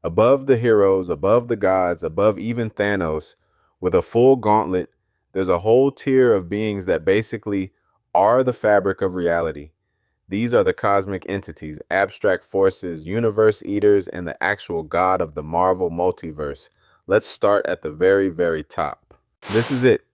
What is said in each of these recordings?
Above the heroes, above the gods, above even Thanos, with a full gauntlet, there's a whole tier of beings that basically are the fabric of reality. These are the cosmic entities, abstract forces, universe eaters, and the actual god of the Marvel multiverse. Let's start at the very, very top. This is it,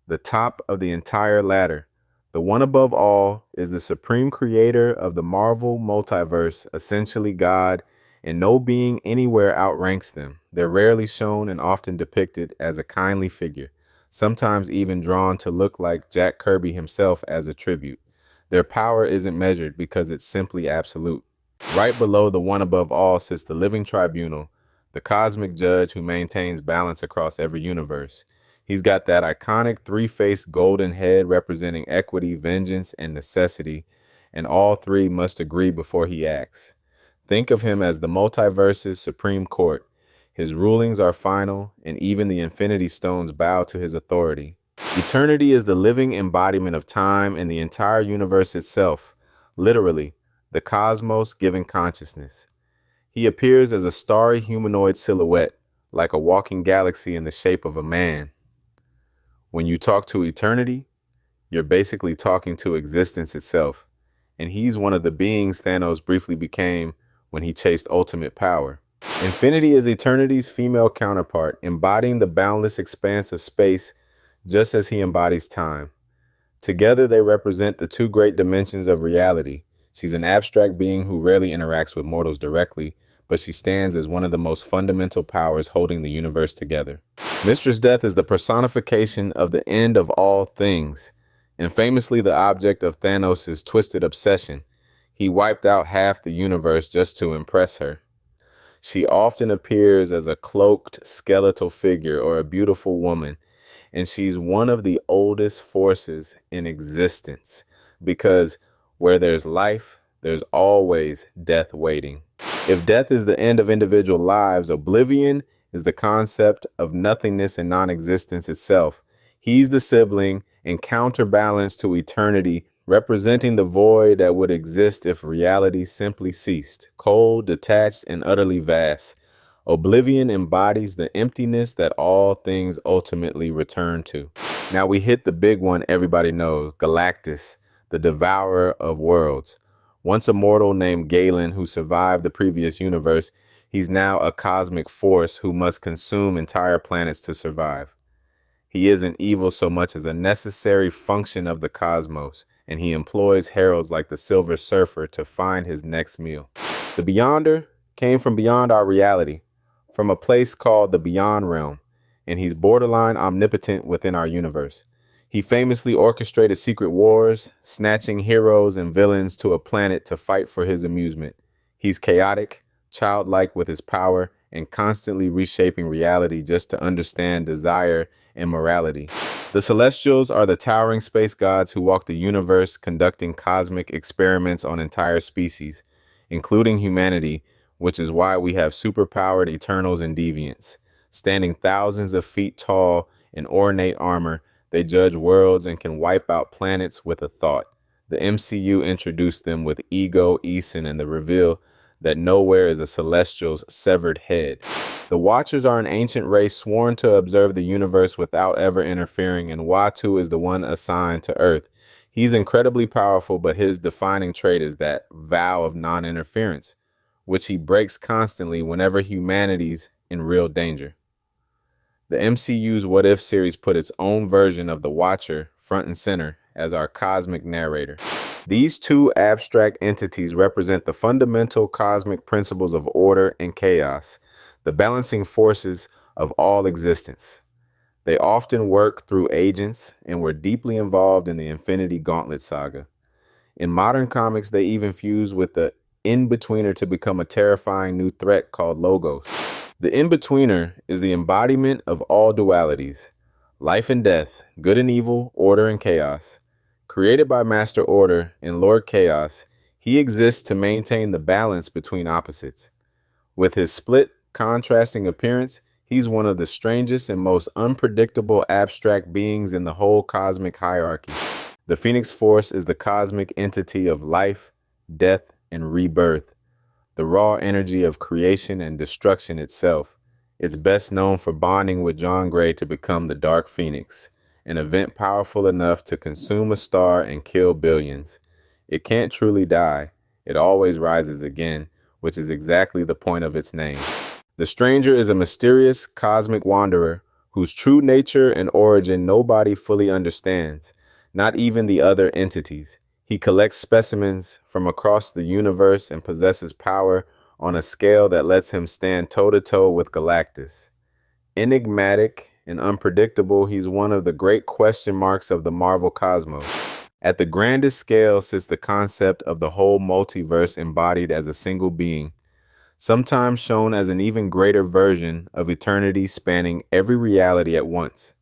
the top of the entire ladder. The one above all is the supreme creator of the Marvel multiverse, essentially God, and no being anywhere outranks them. They're rarely shown and often depicted as a kindly figure, sometimes even drawn to look like Jack Kirby himself as a tribute. Their power isn't measured because it's simply absolute. Right below the one above all sits the Living Tribunal, the cosmic judge who maintains balance across every universe. He's got that iconic three-faced golden head representing equity, vengeance, and necessity, and all three must agree before he acts. Think of him as the multiverse's supreme court. His rulings are final, and even the Infinity Stones bow to his authority. Eternity is the living embodiment of time and the entire universe itself, literally, the cosmos given consciousness. He appears as a starry humanoid silhouette, like a walking galaxy in the shape of a man. When you talk to eternity, you're basically talking to existence itself, and he's one of the beings Thanos briefly became when he chased ultimate power. Infinity is eternity's female counterpart, embodying the boundless expanse of space just as he embodies time. Together, they represent the two great dimensions of reality. She's an abstract being who rarely interacts with mortals directly, but she stands as one of the most fundamental powers holding the universe together. Mistress Death is the personification of the end of all things, and famously the object of Thanos' twisted obsession. He wiped out half the universe just to impress her. She often appears as a cloaked, skeletal figure or a beautiful woman, and she's one of the oldest forces in existence, because where there's life, there's always death waiting. If death is the end of individual lives, Oblivion is the concept of nothingness and non-existence itself. He's the sibling and counterbalance to eternity, representing the void that would exist if reality simply ceased, cold, detached, and utterly vast. Oblivion embodies the emptiness that all things ultimately return to. Now we hit the big one everybody knows, Galactus, the devourer of worlds. Once a mortal named Galen who survived the previous universe, he's now a cosmic force who must consume entire planets to survive. He isn't evil so much as a necessary function of the cosmos, and he employs heralds like the Silver Surfer to find his next meal. The Beyonder came from beyond our reality, from a place called the Beyond Realm, and he's borderline omnipotent within our universe. He famously orchestrated secret wars, snatching heroes and villains to a planet to fight for his amusement. He's chaotic, childlike with his power, and constantly reshaping reality just to understand desire and morality. The Celestials are the towering space gods who walk the universe, conducting cosmic experiments on entire species, including humanity, which is why we have superpowered Eternals and Deviants. Standing thousands of feet tall in ornate armor, they judge worlds and can wipe out planets with a thought. The MCU introduced them with Ego, Eason, and the reveal that nowhere is a Celestial's severed head. The Watchers are an ancient race sworn to observe the universe without ever interfering, and Uatu is the one assigned to Earth. He's incredibly powerful, but his defining trait is that vow of non-interference, which he breaks constantly whenever humanity's in real danger. The MCU's What If series put its own version of the Watcher front and center as our cosmic narrator. These two abstract entities represent the fundamental cosmic principles of order and chaos, the balancing forces of all existence. They often work through agents and were deeply involved in the Infinity Gauntlet saga. In modern comics, they even fuse with the In-Betweener to become a terrifying new threat called Logos. The In-Betweener is the embodiment of all dualities, life and death, good and evil, order and chaos. Created by Master Order and Lord Chaos, he exists to maintain the balance between opposites. With his split, contrasting appearance, he's one of the strangest and most unpredictable abstract beings in the whole cosmic hierarchy. The Phoenix Force is the cosmic entity of life, death, and rebirth. the raw energy of creation and destruction itself. It's best known for bonding with John Gray to become the Dark Phoenix, an event powerful enough to consume a star and kill billions. It can't truly die. It always rises again, which is exactly the point of its name. The Stranger is a mysterious cosmic wanderer whose true nature and origin nobody fully understands, not even the other entities. He collects specimens from across the universe and possesses power on a scale that lets him stand toe-to-toe with Galactus. Enigmatic and unpredictable, he's one of the great question marks of the Marvel cosmos. At the grandest scale sits the concept of the whole multiverse embodied as a single being, sometimes shown as an even greater version of eternity spanning every reality at once.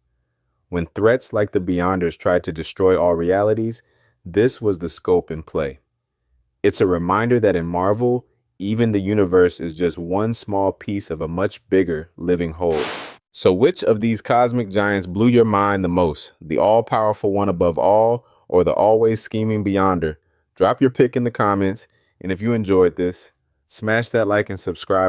When threats like the Beyonders tried to destroy all realities, this was the scope in play. It's a reminder that in Marvel, even the universe is just one small piece of a much bigger living whole. So which of these cosmic giants blew your mind the most? The all-powerful one above all, or the always scheming Beyonder? Drop your pick in the comments, and if you enjoyed this, smash that like and subscribe.